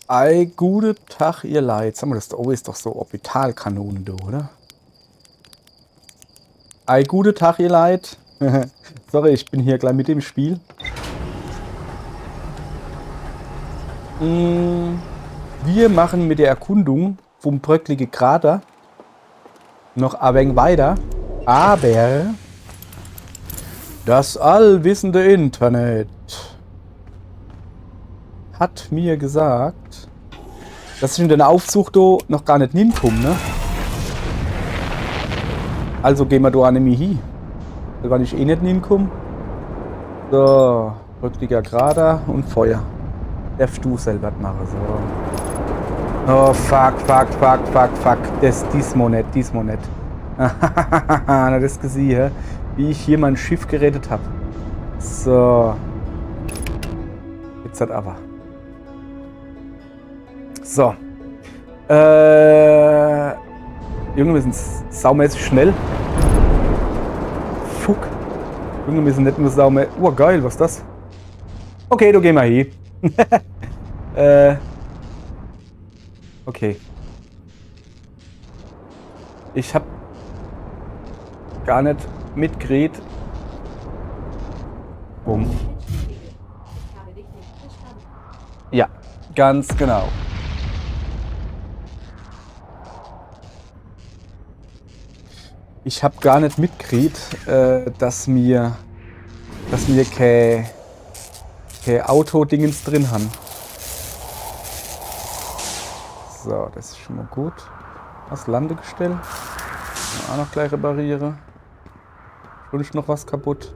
Ei, guten Tag, ihr Leid. Sag mal, das da oben ist doch so Orbitalkanone, du, oder? Ei, guten Tag, ihr Leid. Sorry, ich bin hier gleich mit dem Spiel. Wir machen mit der Erkundung vom bröcklige Krater noch ein wenig weiter. Aber das allwissende Internet hat mir gesagt, dass ich in den Aufzug da noch gar nicht hinkomme, ne? Also gehen wir da nämlich hin. Weil ich eh nicht hinkomme. So, bröckliger Krater und Feuer. Darfst du selber machen, so. Oh, fuck. Diesmal nicht. Na, das gesehen, wie ich hier mein Schiff gerettet habe. So. Jetzt hat aber. So. Junge, wir sind saumäßig schnell. Fuck. Junge, wir sind nicht nur saumäßig. Oh, geil, was ist das? Okay, da gehen wir hin. Okay. Ich hab gar nicht mitgeredet. Bumm. Ja, ganz genau. Ich hab gar nicht mitgeredet, dass wir kein Auto-Dingens drin haben. So, das ist schon mal gut. Das Landegestell. Auch noch gleich reparieren. Schon ist noch was kaputt.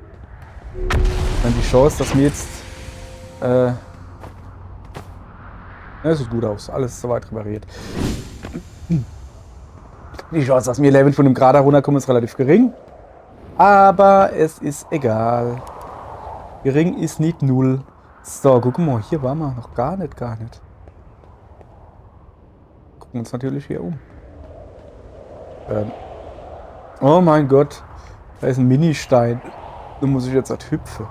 Dann die Chance, dass wir jetzt. Es sieht gut aus. Alles soweit repariert. Die Chance, dass wir Level von dem Krater runterkommen, ist relativ gering. Aber es ist egal. Gering ist nicht null. So, guck mal, hier waren wir noch gar nicht. Gucken uns natürlich hier um. Oh mein Gott, da ist ein Ministein. Da muss ich jetzt halt hüpfen.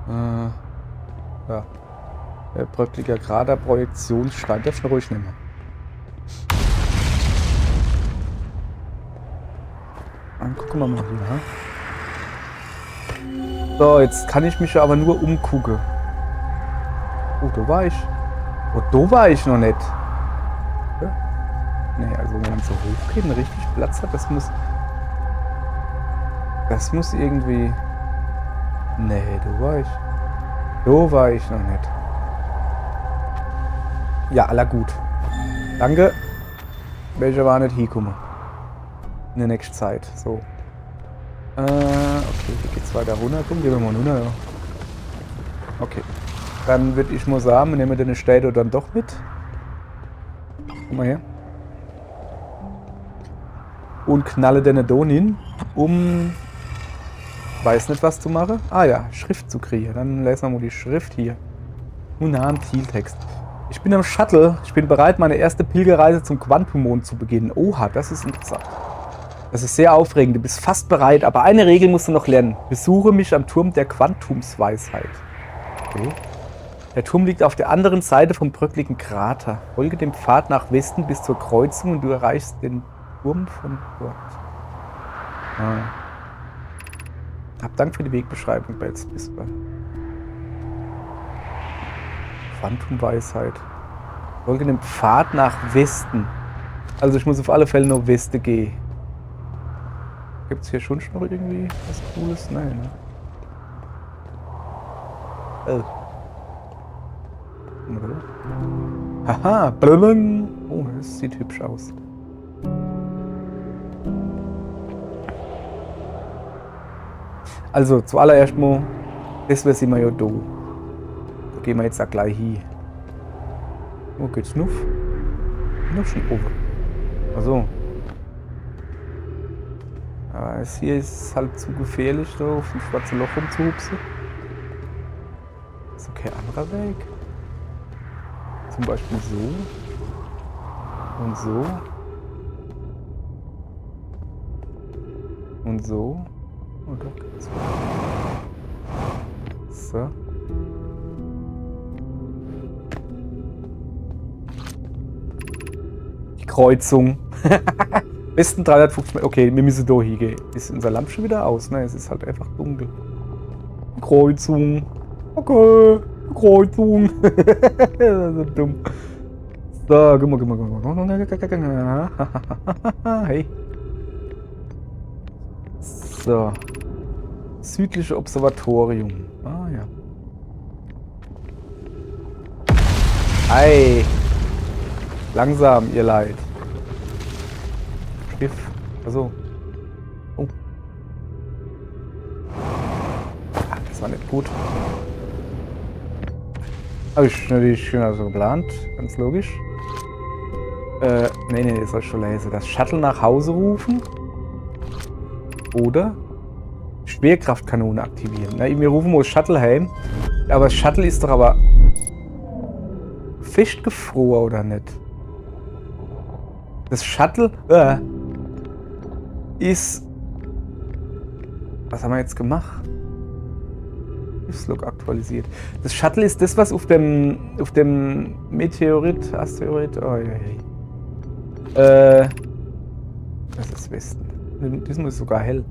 Ja. Der bröckliger Krater Projektionsstein. Darf ich ihn ruhig nehmen. Dann gucken wir mal hier. So, jetzt kann ich mich aber nur umgucken. Oh, da war ich. Oh, da war ich noch nicht. Ja? Nee, also wenn man so hoch geht und richtig Platz hat, das muss irgendwie. Nee, da war ich noch nicht. Ja, aller gut. Danke. Welcher war nicht hinkommen. In der nächsten Zeit. So. Okay, hier geht's weiter runter. Komm, gehen wir mal runter, ja. Okay. Dann würde ich mal sagen, wir nehmen den Städte dann doch mit. Komm mal her. Und knalle den da hin, um. Weiß nicht, was zu machen. Ah ja, Schrift zu kriegen. Dann lesen wir mal die Schrift hier. Unan Zieltext. Ich bin am Shuttle. Ich bin bereit, meine erste Pilgerreise zum Quantummond zu beginnen. Oha, das ist interessant. Das ist sehr aufregend. Du bist fast bereit, aber eine Regel musst du noch lernen. Besuche mich am Turm der Quantumsweisheit. Okay. Der Turm liegt auf der anderen Seite vom bröckligen Krater. Folge dem Pfad nach Westen bis zur Kreuzung und du erreichst den Turm von dort. Hab Dank für die Wegbeschreibung, Belz. Bis bald. Quantumweisheit. Folge dem Pfad nach Westen. Also ich muss auf alle Fälle nach Westen gehen. Gibt es hier schon noch irgendwie was Cooles? Nein, ne? Oh. Haha, blum. Oh, das sieht hübsch aus. Also, zuallererst mal, das sind wir ja da. Da gehen wir jetzt auch gleich hin. Wo geht's noch? Noch schon oben. Also. Aber es hier ist halt zu gefährlich, da auf dem schwarzen Loch rumzuhupsen. Ist okay, anderer Weg. Zum Beispiel so. Und so. Und so. Und da geht's. So. Kreuzung. Besten 350 Meter. Okay, wir müssen da hingehen. Ist unser Lamp schon wieder aus? Ne, es ist halt einfach dunkel. Kreuzung. Okay, Kreuzung. Das ist dumm. So, guck mal. Hey. So. Südliche Observatorium. Ah ja. Ei. Langsam, ihr Leid. Schiff. Achso. Oh. Ah, das war nicht gut. Habe ich natürlich so geplant. Ganz logisch. Nee, das soll ich schon lesen. Das Shuttle nach Hause rufen. Oder Schwerkraftkanone aktivieren. Na, wir rufen mal das Shuttle heim. Aber das Shuttle ist doch aber festgefroren, oder nicht? Das Shuttle ist... Was haben wir jetzt gemacht? Schiffslog aktualisiert. Das Shuttle ist das, was auf dem Meteorit, Asteroid... Oh, das ist Westen. Diesmal ist sogar hell.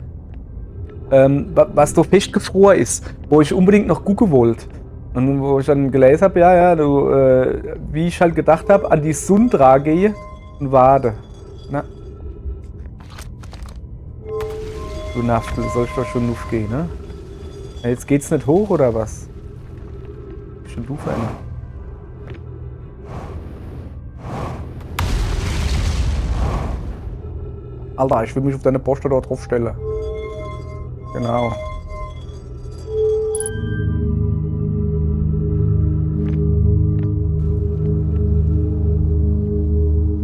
Was doch festgefroren ist, wo ich unbedingt noch gucken wollte. Und wo ich dann gelesen habe, wie ich halt gedacht habe, an die Sundra gehe und warte. Na. Du Naftel, soll ich doch schon aufgehen, ne? Ja, jetzt geht's nicht hoch, oder was? Schon du verändert. Alter, ich will mich auf deine Poste dort drauf stellen. Genau.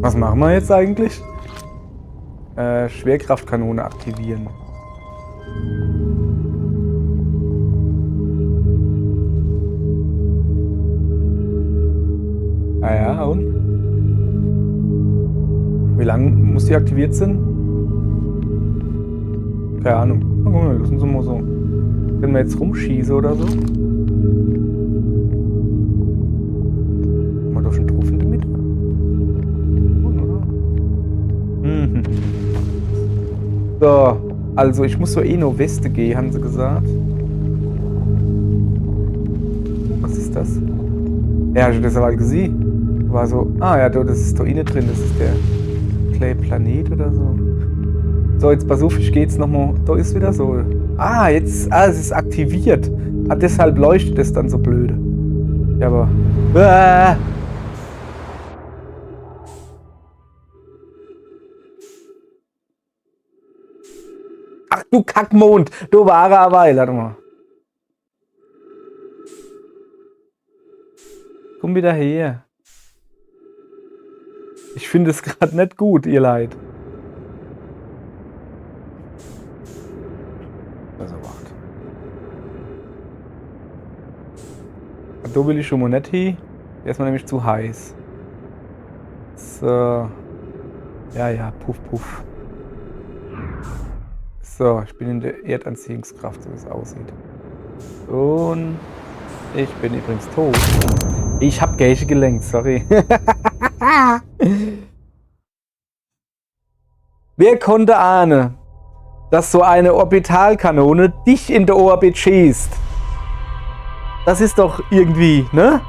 Was machen wir jetzt eigentlich? Schwerkraftkanone aktivieren. Ah ja, und? Wie lange muss die aktiviert sein? Keine Ahnung. Na gut, lassen Sie mal so. Können wir jetzt rumschießen oder so? Haben wir doch schon Trufen damit? So, also ich muss so eh nur Weste gehen, haben sie gesagt. Was ist das? Ja, hast du das aber gesehen? War so, ah ja, das ist da innen drin, das ist der Clay Planet oder so. So, jetzt pass auf, ich gehe jetzt nochmal. Da ist wieder so. Ah, jetzt. Ah, es ist aktiviert. Ah, deshalb leuchtet es dann so blöde. Ja, aber. Ach du Kackmond! Du wahrer aber, warte mal. Komm wieder her. Ich finde es gerade nicht gut, ihr Leid. Also warte. Da will ich schon mal nicht hin. Der ist mir nämlich zu heiß. So. Ja, puff, puff. So, ich bin in der Erdanziehungskraft, so wie es aussieht. Und ich bin übrigens tot. Ich hab Gäche gelenkt, sorry. Wer konnte ahnen, dass so eine Orbitalkanone dich in der Orbit schießt? Das ist doch irgendwie, ne?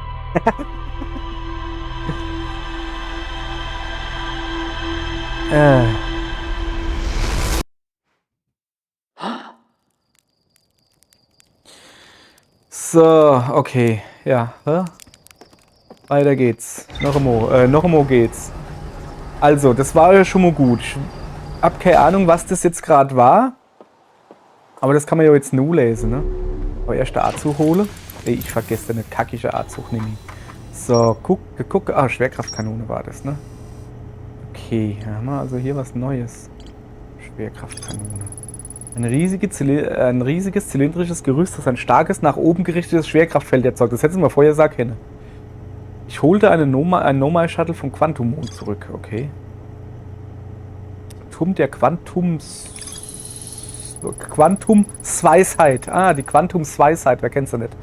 So, okay, ja. Weiter geht's. Noch einmal geht's. Also, das war ja schon mal gut. Ich hab keine Ahnung, was das jetzt gerade war. Aber das kann man ja jetzt nur lesen, ne? Aber erst der A-Zug holen. Ey, ich vergesse den kackige A-Zug nämlich. So, guck. Ah, Schwerkraftkanone war das, ne? Okay, haben wir also hier was Neues. Schwerkraftkanone. Ein riesiges zylindrisches Gerüst, das ein starkes, nach oben gerichtetes Schwerkraftfeld erzeugt. Das hätten wir vorher sagen können. Ich holte einen Nomai-Shuttle vom Quantum-Mond zurück. Okay. Turm der Quantumsweisheit. Ah, die Quantumsweisheit, wer kennt's da nicht?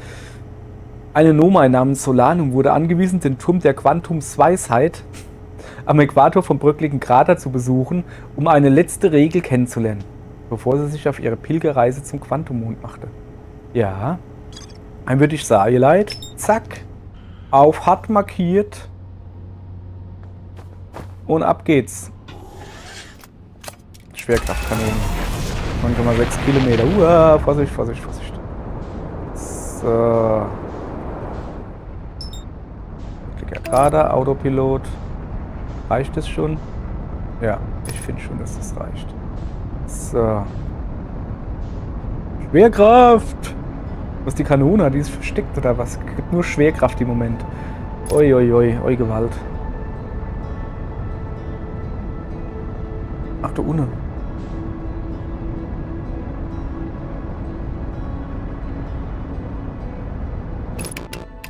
Eine Nomai namens Solanum wurde angewiesen, den Turm der Quantumsweisheit am Äquator vom bröckligen Krater zu besuchen, um eine letzte Regel kennenzulernen, bevor sie sich auf ihre Pilgerreise zum Quantummond machte. Ja, dann würde ich sagen, Leute, zack, auf hart markiert und ab geht's. Schwerkraftkanone. 9,6 Kilometer. Vorsicht, Vorsicht, Vorsicht. So. Klick ja gerade, Autopilot. Reicht es schon? Ja, ich finde schon, dass das reicht. So. Schwerkraft! Wo ist die Kanone? Die ist versteckt oder was? Es gibt nur Schwerkraft im Moment. Oi, oi, oi, oi, Gewalt. Ach du Unne.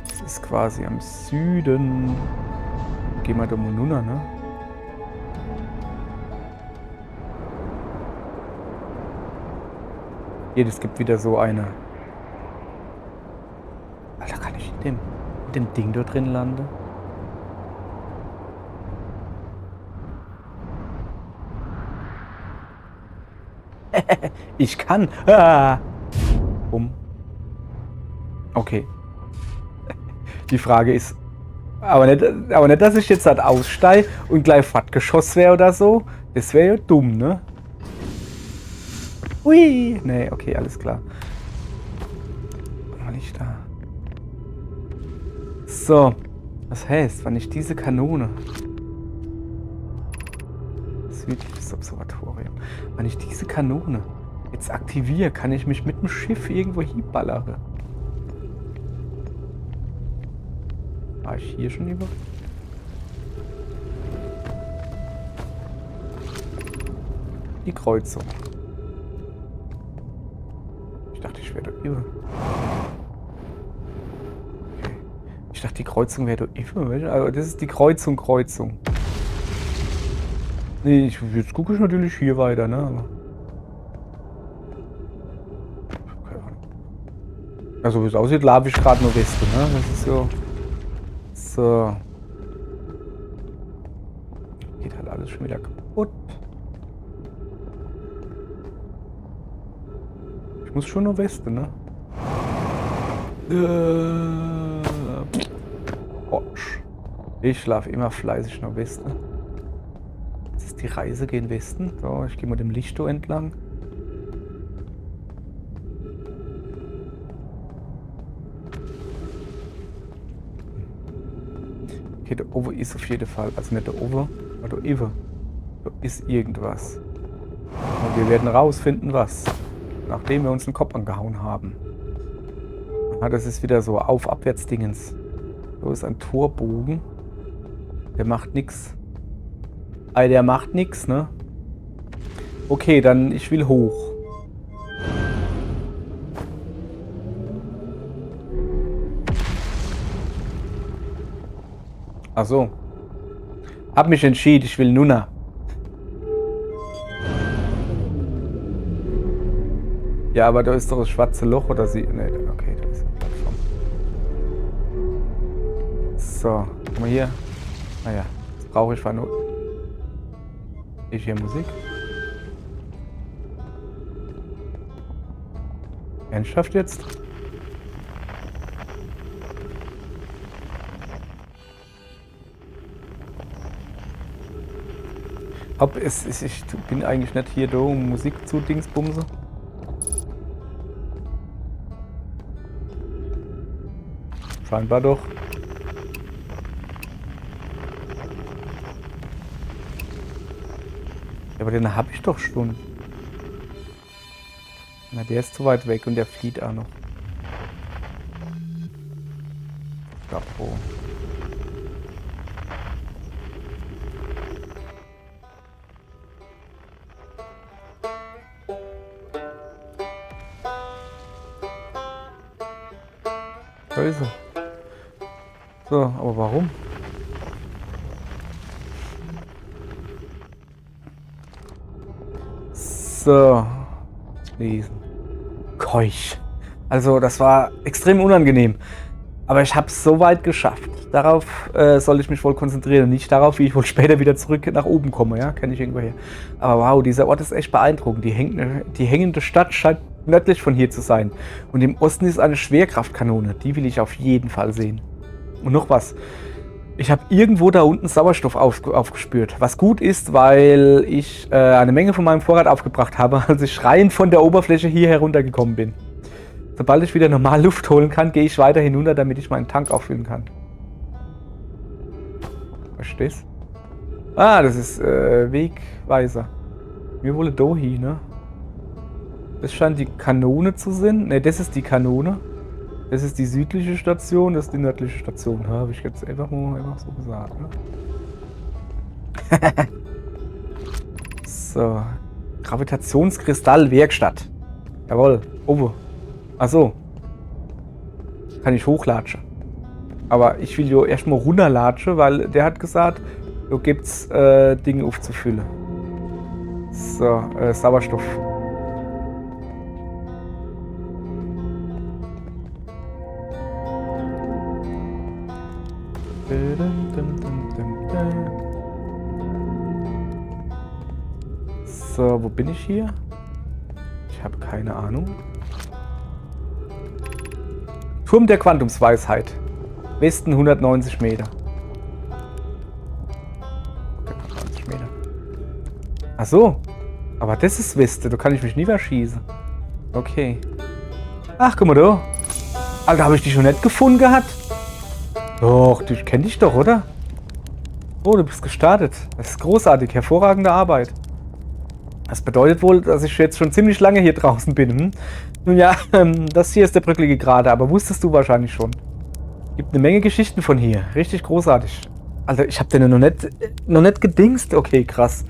Das ist quasi am Süden. Gehen wir da mal runter, ne? Hier, es gibt wieder so eine. Alter, kann ich in dem Ding dort drin landen? Ich kann. Ah. Okay. Die Frage ist, aber nicht, dass ich jetzt halt aussteige und gleich Fahrtgeschoss wäre oder so. Das wäre ja dumm, ne? Ui. Nee, okay, alles klar. War nicht da. So. Was heißt, wenn ich diese Kanone. Südliches Observatorium. Wenn ich diese Kanone jetzt aktiviere, kann ich mich mit dem Schiff irgendwo hinballere. War ich hier schon über? Die Kreuzung. Ich dachte, ich wäre da über. Okay. Ich dachte, die Kreuzung wäre da über. Also das ist die Kreuzung. Nee, jetzt gucke ich natürlich hier weiter, ne? Aber keine Ahnung. Also wie es aussieht, laufe ich gerade nur Weste, ne? Das ist so. So. Geht halt alles schon wieder kaputt. Ich muss schon nur Weste, ne? Ich schlafe immer fleißig nur Weste. Jetzt ist die Reise gen Westen. So, ich gehe mal dem Lichto entlang. Okay, da oben ist auf jeden Fall, also nicht da oben, aber da oben. Da ist irgendwas. Und wir werden rausfinden, was. Nachdem wir uns den Kopf angehauen haben. Ah, das ist wieder so Auf-Abwärts-Dingens. So ist ein Torbogen. Der macht nix. Der macht nix, ne? Okay, dann ich will hoch. Ach so. Hab mich entschieden, ich will Nunna. Ja, aber da ist doch das schwarze Loch oder sie. Ne, okay, da ist eine Plattform. So, guck mal hier. Naja, das brauche ich nur. Ich hier Musik. Ernsthaft jetzt? Ob es ist, ich bin eigentlich nicht hier da, um Musik zu Dingsbumse. Scheinbar doch. Ja, aber den habe ich doch schon. Na, der ist zu weit weg und der flieht auch noch. Chapeau. Da ist er. So, aber warum? So. Lesen. Keuch. Also, das war extrem unangenehm. Aber ich habe es so weit geschafft. Darauf soll ich mich wohl konzentrieren und nicht darauf, wie ich wohl später wieder zurück nach oben komme. Ja, kenne ich irgendwo her. Aber wow, dieser Ort ist echt beeindruckend. Die hängende Stadt scheint nördlich von hier zu sein. Und im Osten ist eine Schwerkraftkanone. Die will ich auf jeden Fall sehen. Und noch was. Ich habe irgendwo da unten Sauerstoff aufgespürt. Was gut ist, weil ich eine Menge von meinem Vorrat aufgebracht habe, als ich schreiend von der Oberfläche hier heruntergekommen bin. Sobald ich wieder normal Luft holen kann, gehe ich weiter hinunter, damit ich meinen Tank auffüllen kann. Verstehst? Ah, das ist Wegweiser. Mir wohl da hin, ne? Das scheint die Kanone zu sein. Ne, das ist die Kanone. Das ist die südliche Station, das ist die nördliche Station. Habe ich jetzt einfach so gesagt, ne? So. Gravitationskristall-Werkstatt. Jawohl. Oben. Achso. Kann ich hochlatschen. Aber ich will jo erstmal runterlatschen, weil der hat gesagt, da gibt's Dinge aufzufüllen. So, Sauerstoff. So, wo bin ich hier? Ich habe keine Ahnung. Turm der Quantumsweisheit. Westen 190 Meter. Okay, 90 Meter. Ach so. Aber das ist Westen. Da kann ich mich nie verschießen. Okay. Ach, guck mal da. Alter, habe ich dich schon nicht gefunden gehabt? Doch, du kennst dich doch, oder? Oh, du bist gestartet. Das ist großartig. Hervorragende Arbeit. Das bedeutet wohl, dass ich jetzt schon ziemlich lange hier draußen bin. Hm? Nun ja, das hier ist der bröcklige Gerade, aber wusstest du wahrscheinlich schon. Gibt eine Menge Geschichten von hier. Richtig großartig. Alter, ich hab den noch nicht gedingst. Okay, krass.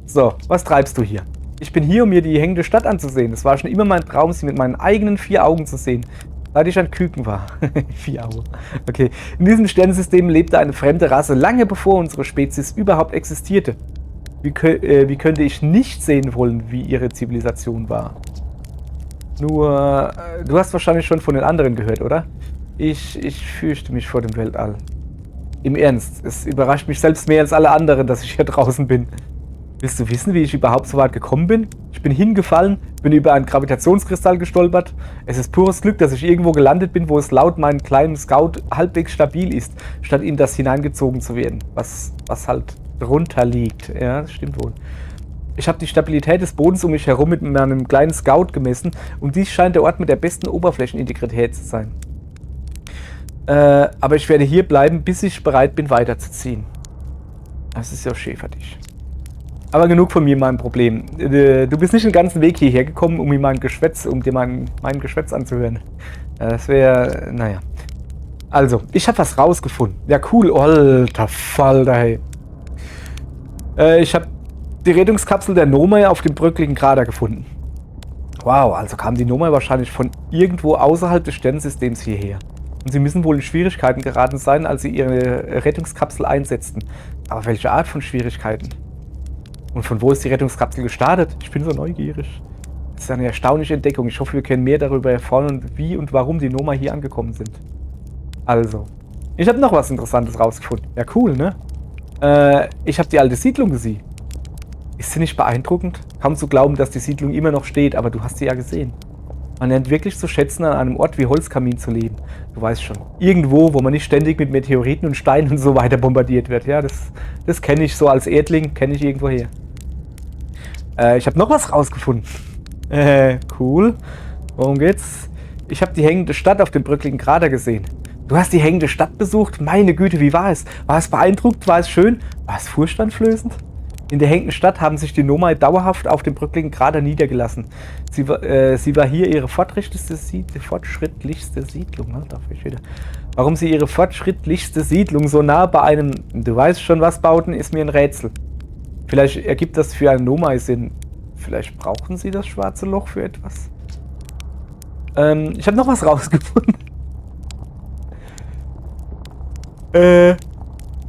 So, was treibst du hier? Ich bin hier, um mir die hängende Stadt anzusehen. Es war schon immer mein Traum, sie mit meinen eigenen 4 Augen zu sehen. Seit ich ein Küken war. 4 Augen. Okay. In diesem Sternensystem lebte eine fremde Rasse, lange bevor unsere Spezies überhaupt existierte. Wie könnte ich nicht sehen wollen, wie ihre Zivilisation war? Nur, du hast wahrscheinlich schon von den anderen gehört, oder? Ich fürchte mich vor dem Weltall. Im Ernst, es überrascht mich selbst mehr als alle anderen, dass ich hier draußen bin. Willst du wissen, wie ich überhaupt so weit gekommen bin? Ich bin hingefallen, bin über einen Gravitationskristall gestolpert. Es ist pures Glück, dass ich irgendwo gelandet bin, wo es laut meinem kleinen Scout halbwegs stabil ist, statt in das hineingezogen zu werden, was halt drunter liegt. Ja, das stimmt wohl. Ich habe die Stabilität des Bodens um mich herum mit meinem kleinen Scout gemessen und dies scheint der Ort mit der besten Oberflächenintegrität zu sein. Aber ich werde hier bleiben, bis ich bereit bin, weiterzuziehen. Das ist ja schön für dich. Aber genug von mir, mein Problem. Du bist nicht den ganzen Weg hierher gekommen, um dir mein Geschwätz anzuhören. Das wäre, naja. Also, ich habe was rausgefunden. Ja, cool. Alter Falter, hey. Ich habe die Rettungskapsel der Nomai auf dem bröckligen Krater gefunden. Wow, also kam die Nomai wahrscheinlich von irgendwo außerhalb des Sternensystems hierher. Und sie müssen wohl in Schwierigkeiten geraten sein, als sie ihre Rettungskapsel einsetzten. Aber welche Art von Schwierigkeiten? Und von wo ist die Rettungskapsel gestartet? Ich bin so neugierig. Das ist eine erstaunliche Entdeckung. Ich hoffe, wir können mehr darüber erfahren, wie und warum die Nomai hier angekommen sind. Also, ich habe noch was Interessantes rausgefunden. Ja, cool, ne? Ich habe die alte Siedlung gesehen. Ist sie nicht beeindruckend? Kaum zu glauben, dass die Siedlung immer noch steht, aber du hast sie ja gesehen. Man lernt wirklich zu schätzen, an einem Ort wie Holzkamin zu leben. Du weißt schon, irgendwo, wo man nicht ständig mit Meteoriten und Steinen und so weiter bombardiert wird. Ja, das kenne ich so als Erdling, kenne ich irgendwo her. Ich habe noch was rausgefunden. Cool. Worum geht's? Ich habe die hängende Stadt auf dem bröckligen Krater gesehen. Du hast die hängende Stadt besucht? Meine Güte, wie war es? War es beeindruckend? War es schön? War es furchteinflößend? In der hängenden Stadt haben sich die Nomai dauerhaft auf dem bröckligen Krater niedergelassen. Sie war hier ihre fortschrittlichste Siedlung. Warum sie ihre fortschrittlichste Siedlung so nah bei einem, du weißt schon was, bauten, ist mir ein Rätsel. Vielleicht ergibt das für eine Nomai Sinn. Vielleicht brauchen sie das schwarze Loch für etwas. Ich habe noch was rausgefunden.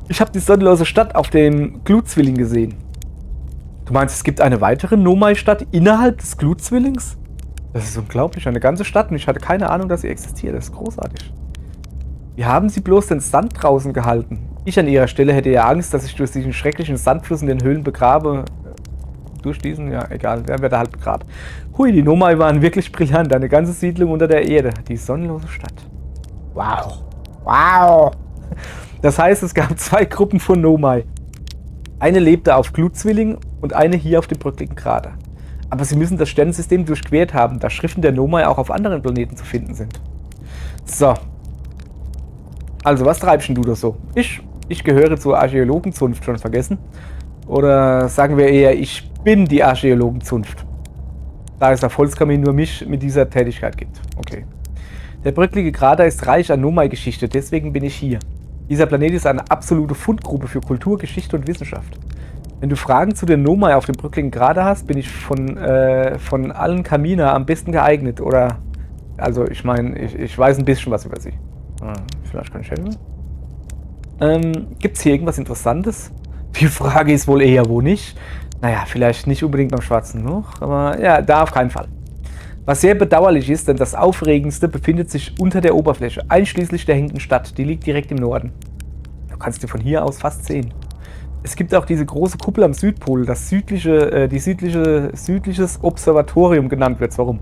Ich habe die sonnenlose Stadt auf dem Glutzwilling gesehen. Du meinst, es gibt eine weitere Nomai-Stadt innerhalb des Glutzwillings? Das ist unglaublich. Eine ganze Stadt und ich hatte keine Ahnung, dass sie existiert. Das ist großartig. Wie haben sie bloß den Sand draußen gehalten? Ich an ihrer Stelle hätte ja Angst, dass ich durch diesen schrecklichen Sandfluss in den Höhlen begrabe. Durch diesen? Ja, egal. Wer wird da halt begraben. Hui, die Nomai waren wirklich brillant. Eine ganze Siedlung unter der Erde. Die sonnenlose Stadt. Wow. Wow. Das heißt, es gab 2 Gruppen von Nomai. Eine lebte auf Glutzwilling und eine hier auf dem bröckligen Krater. Aber sie müssen das Sternensystem durchquert haben, da Schriften der Nomai auch auf anderen Planeten zu finden sind. So. Also, was treibst denn du da so? Ich gehöre zur Archäologenzunft, schon vergessen? Oder sagen wir eher, ich bin die Archäologenzunft. Da es auf Holzkamin nur mich mit dieser Tätigkeit gibt. Okay. Der bröcklige Krater ist reich an Nomai-Geschichte, deswegen bin ich hier. Dieser Planet ist eine absolute Fundgrube für Kultur, Geschichte und Wissenschaft. Wenn du Fragen zu den Nomai auf dem bröckligen Krater hast, bin ich von allen Kaminer am besten geeignet. Oder, also ich meine, ich weiß ein bisschen was über sie. Vielleicht kann ich helfen. Gibt es hier irgendwas Interessantes? Die Frage ist wohl eher, wo nicht. Naja, vielleicht nicht unbedingt beim Schwarzen Loch, aber ja, da auf keinen Fall. Was sehr bedauerlich ist, denn das Aufregendste befindet sich unter der Oberfläche, einschließlich der hängenden Stadt. Die liegt direkt im Norden. Du kannst die von hier aus fast sehen. Es gibt auch diese große Kuppel am Südpol, das südliches Observatorium genannt wird. Warum?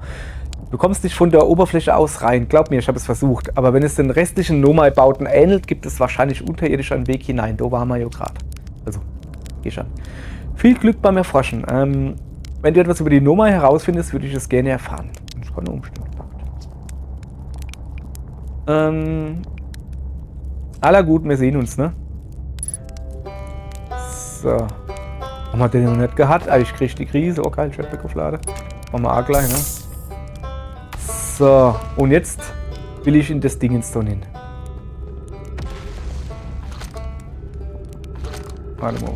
Du kommst nicht von der Oberfläche aus rein. Glaub mir, ich habe es versucht. Aber wenn es den restlichen Nomai-Bauten ähnelt, gibt es wahrscheinlich unterirdisch einen Weg hinein. Da waren wir ja gerade. Also, geh schon. Viel Glück beim Erforschen. Wenn du etwas über die Nomai herausfindest, würde ich es gerne erfahren. Das ist keine Umstände. Aller gut, wir sehen uns, ne? So. Haben wir den noch nicht gehabt? Ah, ich krieg die Krise. Oh geil, Jetpack-Auflade. Machen wir auch gleich, ne? So, und jetzt will ich in das Ding ins hin. Warte mal.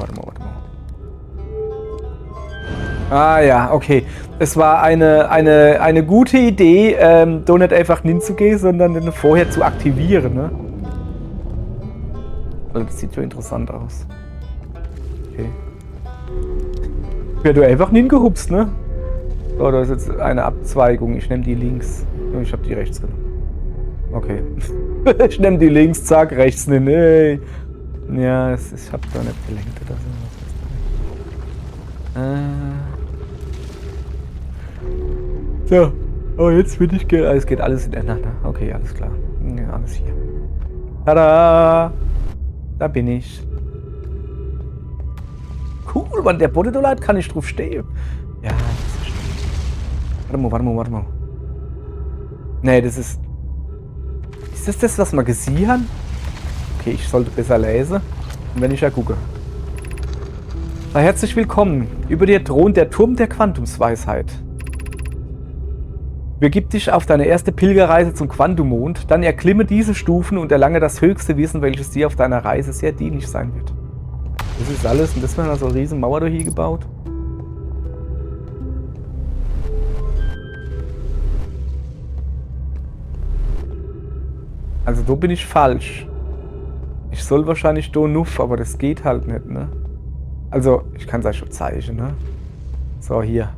Ah ja, okay. Es war eine gute Idee, da nicht einfach hinzugehen, sondern den vorher zu aktivieren, ne? Also das sieht ja interessant aus. Okay. Ja, du einfach hingehupst, ne? So, da ist jetzt eine Abzweigung. Ich nehme die links. Ich habe die rechts genommen. Okay. Ich nehme die links, zack, rechts. Nee. Ja, ich habe da nicht gelenkt oder so. So, oh, jetzt bin ich. Es geht alles ineinander. Okay, alles klar. Ja, alles hier. Tada! Da bin ich. Cool, Mann, der Bodedolat kann ich drauf stehen. Ja, das ist schön. Warte mal. Nee, das ist. Ist das, was wir gesehen haben? Okay, ich sollte besser lesen. Und wenn ich ja gucke. Na, herzlich willkommen. Über dir thront der Turm der Quantumsweisheit. Begib dich auf deine erste Pilgerreise zum Quantummond, dann erklimme diese Stufen und erlange das höchste Wissen, welches dir auf deiner Reise sehr dienlich sein wird. Das ist alles und deswegen hat so eine riesen Mauer da hier gebaut. Also da bin ich falsch. Ich soll wahrscheinlich da nuff, aber das geht halt nicht, ne? Also, ich kann es euch schon zeigen, ne? So, hier.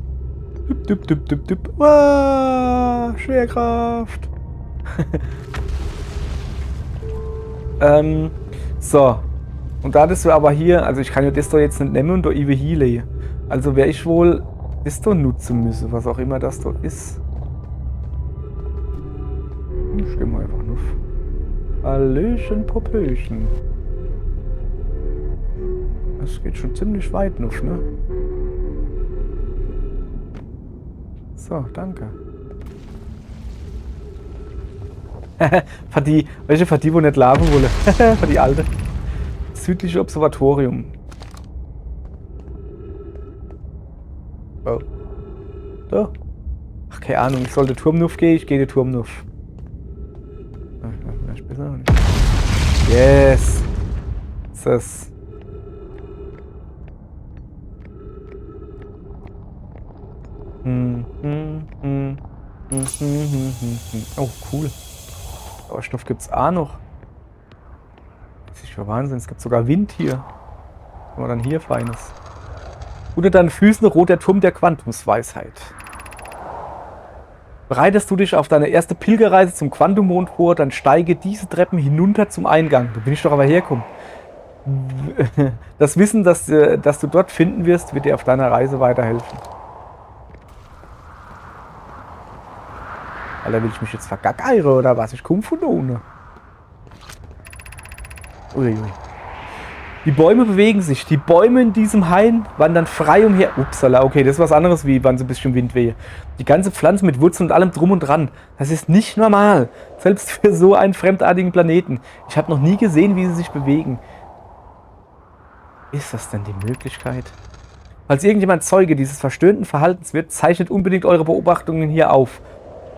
Düpp. Wow, Schwerkraft. So. Und da das wir aber hier, also ich kann ja das da jetzt nicht nehmen und da über hier legen. Also werde ich wohl das da nutzen müssen, was auch immer das da ist. Ich geh mal einfach nuff. Hallöchen, Popöchen. Das geht schon ziemlich weit nuff, ne? So, danke. Welche Partie, wo nicht laufen wolle? Für die alte. Südliche Observatorium. Oh. So. Ach, keine Ahnung, ich sollte Turmnuff gehen, ich gehe den Turmnuff. Vielleicht besser nicht. Yes! Das. Oh, cool. Sauerstoff gibt's auch noch. Das ist ja Wahnsinn, es gibt sogar Wind hier. Aber dann hier Feines. Unter deinen Füßen ruht der Turm der Quantumsweisheit. Bereitest du dich auf deine erste Pilgerreise zum Quantummond vor, dann steige diese Treppen hinunter zum Eingang. Da bin ich doch aber herkommen. Das Wissen, dass du dort finden wirst, wird dir auf deiner Reise weiterhelfen. Alter, will ich mich jetzt vergackeiere oder was? Ich komme von ohne. Uiui. Die Bäume bewegen sich. Die Bäume in diesem Hain wandern frei umher. Upsala, okay, das ist was anderes wie wann so ein bisschen Windwehe. Die ganze Pflanze mit Wurzeln und allem drum und dran. Das ist nicht normal. Selbst für so einen fremdartigen Planeten. Ich habe noch nie gesehen, wie sie sich bewegen. Ist das denn die Möglichkeit? Falls irgendjemand Zeuge dieses verstörenden Verhaltens wird, zeichnet unbedingt eure Beobachtungen hier auf.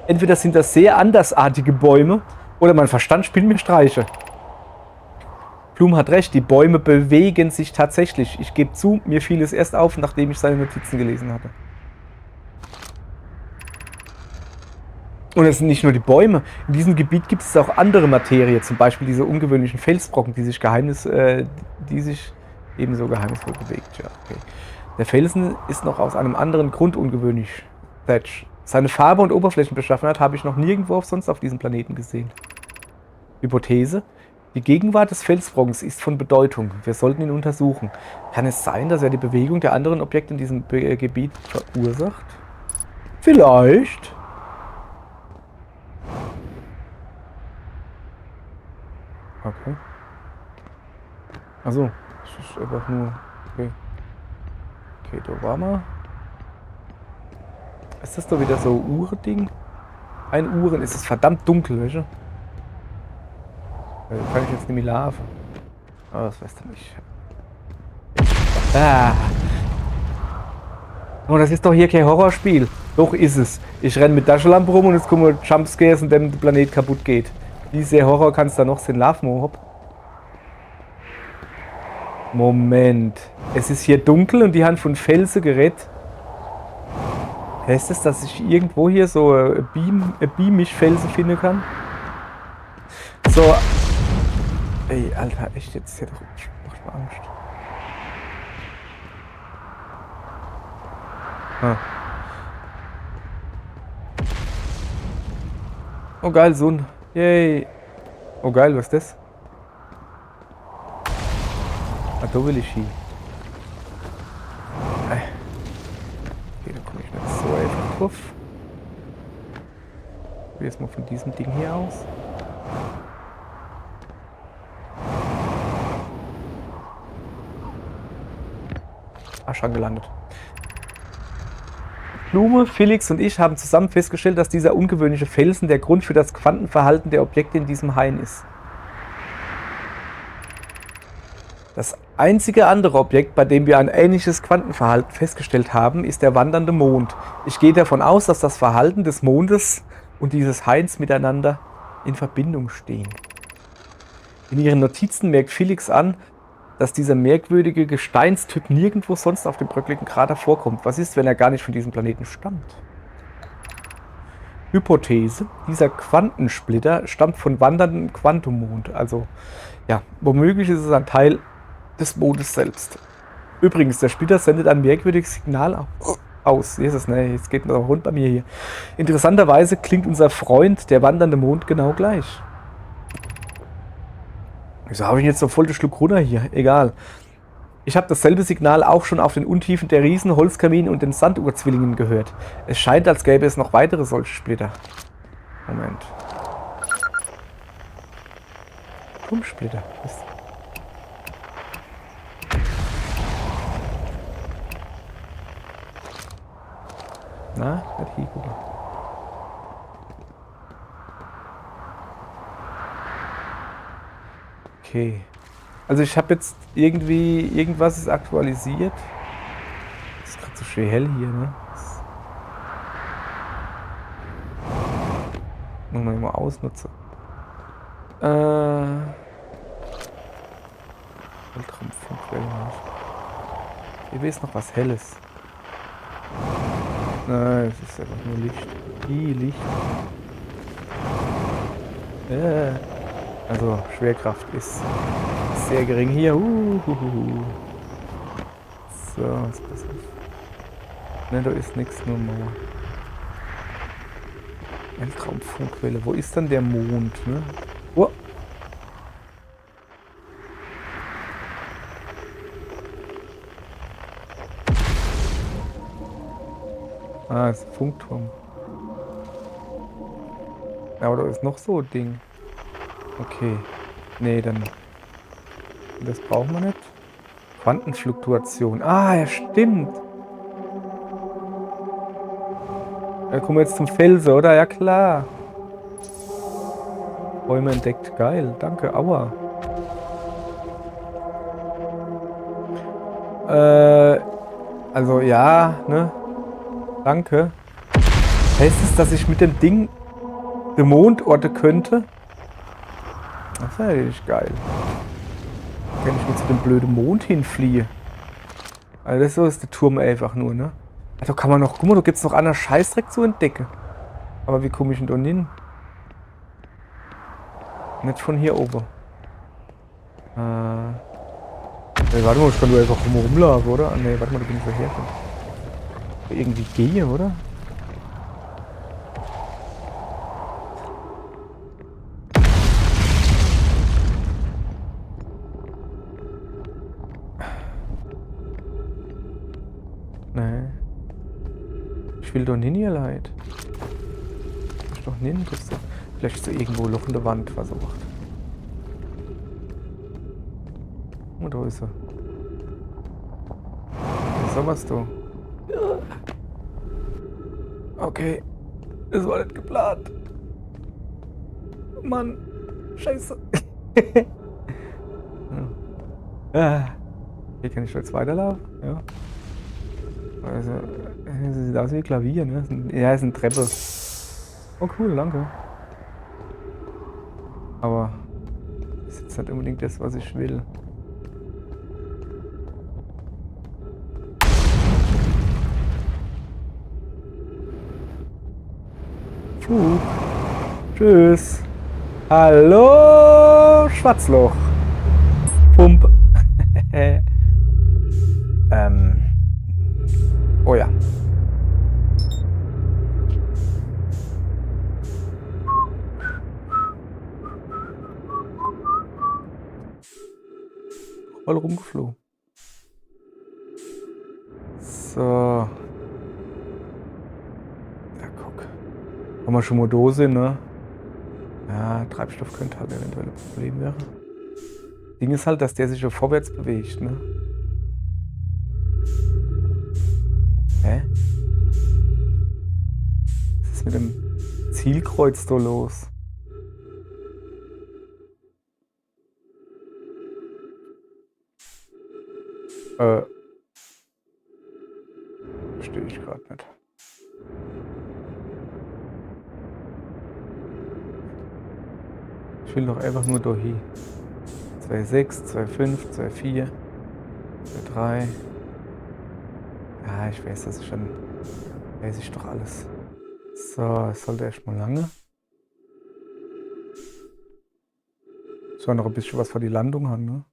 Entweder sind das sehr andersartige Bäume oder mein Verstand spielt mir Streiche. Blum hat recht, die Bäume bewegen sich tatsächlich. Ich gebe zu, mir fiel es erst auf, nachdem ich seine Notizen gelesen hatte. Und es sind nicht nur die Bäume. In diesem Gebiet gibt es auch andere Materie, zum Beispiel diese ungewöhnlichen Felsbrocken, die sich ebenso geheimnisvoll bewegt. Ja, okay. Der Felsen ist noch aus einem anderen Grund ungewöhnlich. Thatch. Seine Farbe und Oberflächenbeschaffenheit habe ich noch nirgendwo sonst auf diesem Planeten gesehen. Hypothese. Die Gegenwart des Felsbrockens ist von Bedeutung. Wir sollten ihn untersuchen. Kann es sein, dass er die Bewegung der anderen Objekte in diesem Gebiet verursacht? Vielleicht. Okay. Also, das ist einfach nur... Okay. Okay, da waren wir. Ist das doch wieder so Uhrending? Ein Uhren ist es verdammt dunkel, weißt du? Kann ich jetzt nicht mehr laufen? Oh, das weißt du nicht. Ah. Oh, das ist doch hier kein Horrorspiel. Doch ist es. Ich renne mit Taschenlampe rum und es kommen Jumpscares, und dann der Planet kaputt geht. Wie sehr Horror kannst du da noch sehen? Love Mohop. Moment. Es ist hier dunkel und die haben von Felsen gerettet. Heißt es, dass ich irgendwo hier so Beamish-Felsen finden kann? So. Ey, Alter, echt jetzt hier doch. Macht mir Angst. Ah. Oh geil, so ein. Yay. Oh geil, was ist das? Ah, da will ich hin. Okay, da komme ich nicht so einfach drauf. Ich will jetzt mal von diesem Ding hier aus. Ah, schon gelandet. Blume, Felix und ich haben zusammen festgestellt, dass dieser ungewöhnliche Felsen der Grund für das Quantenverhalten der Objekte in diesem Hain ist. Das einzige andere Objekt, bei dem wir ein ähnliches Quantenverhalten festgestellt haben, ist der wandernde Mond. Ich gehe davon aus, dass das Verhalten des Mondes und dieses Hains miteinander in Verbindung stehen. In ihren Notizen merkt Felix an, dass dieser merkwürdige Gesteinstyp nirgendwo sonst auf dem bröckligen Krater vorkommt. Was ist, wenn er gar nicht von diesem Planeten stammt? Hypothese: Dieser Quantensplitter stammt von wanderndem Quantummond. Also, ja, womöglich ist es ein Teil des Mondes selbst. Übrigens, der Splitter sendet ein merkwürdiges Signal aus. Jesus, ne, jetzt geht noch rund bei mir hier. Interessanterweise klingt unser Freund, der wandernde Mond, genau gleich. Wieso habe ich jetzt so voll den Schluck runter hier? Egal. Ich habe dasselbe Signal auch schon auf den Untiefen der Riesen, Holzkamin und den Sanduhrzwillingen gehört. Es scheint, als gäbe es noch weitere solche Splitter. Moment. Turmsplitter. Na, nicht hier gucken. Okay. Also ich habe jetzt irgendwie, irgendwas ist aktualisiert. Ist gerade so schön hell hier, ne? Muss man mal ausnutzen. Hier ist noch was Helles. Nein, es ist einfach nur Licht. Licht. Also Schwerkraft ist sehr gering hier. So, was passiert? Ne, da ist nichts, nur Mauer. Weltraumfunkwelle. Wo ist dann der Mond, ne? Oh. Ah, ist ein Funkturm. Ja, aber da ist noch so ein Ding. Okay. Nee, dann... Das brauchen wir nicht. Quantenfluktuation. Ah, ja, stimmt. Da kommen wir jetzt zum Felsen, oder? Ja, klar. Räume entdeckt. Geil. Danke. Aua. Also, ja, ne? Danke. Heißt es, dass ich mit dem Ding den Mond orten könnte? Das wäre natürlich geil. Wenn ich mit zu dem blöden Mond hinfliehe. Also das so ist der Turm einfach nur, ne? Also kann man noch... Guck mal, da gibt es noch anderen Scheißdreck zu entdecken. Aber wie komme ich denn da hin? Nicht von hier oben. Nee, warte mal, ich kann nur einfach rumlaufen, oder? Ne, warte mal, da bin ich verkehrt. Irgendwie gehe, oder? Nee. Ich will doch nicht hier leid. Ich doch nicht. Vielleicht ist da irgendwo ein Loch in der Wand versucht. Und da ist er. Was sollst du? Okay. Das war nicht geplant. Mann. Scheiße. Hier kann ich jetzt weiterlaufen. Ja. Also, es sieht aus wie Klavier, ne? Ja, es ist eine Treppe. Oh cool, danke. Aber das ist jetzt nicht unbedingt das, was ich will. Flug. Tschüss. Hallo, Schwarzloch. Pump. Oh ja. Voll rumgeflogen. So. Ja, guck. Wenn wir schon mal da sind, ne? Ja, Treibstoff könnte halt eventuell ein Problem werden. Ding ist halt, dass der sich schon vorwärts bewegt, ne? Hä? Was ist mit dem Zielkreuz da los? Verstehe ich gerade nicht. Ich will doch einfach nur da hin. 2,6, 2,5, 2,4, 2,3. Ja, ich weiß das schon. Weiß ich doch alles. So, es sollte erstmal lange. Soll noch ein bisschen was vor die Landung haben, ne?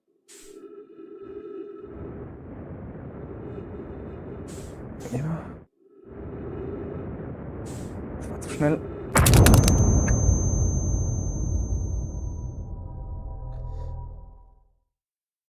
Ja. Das war zu schnell.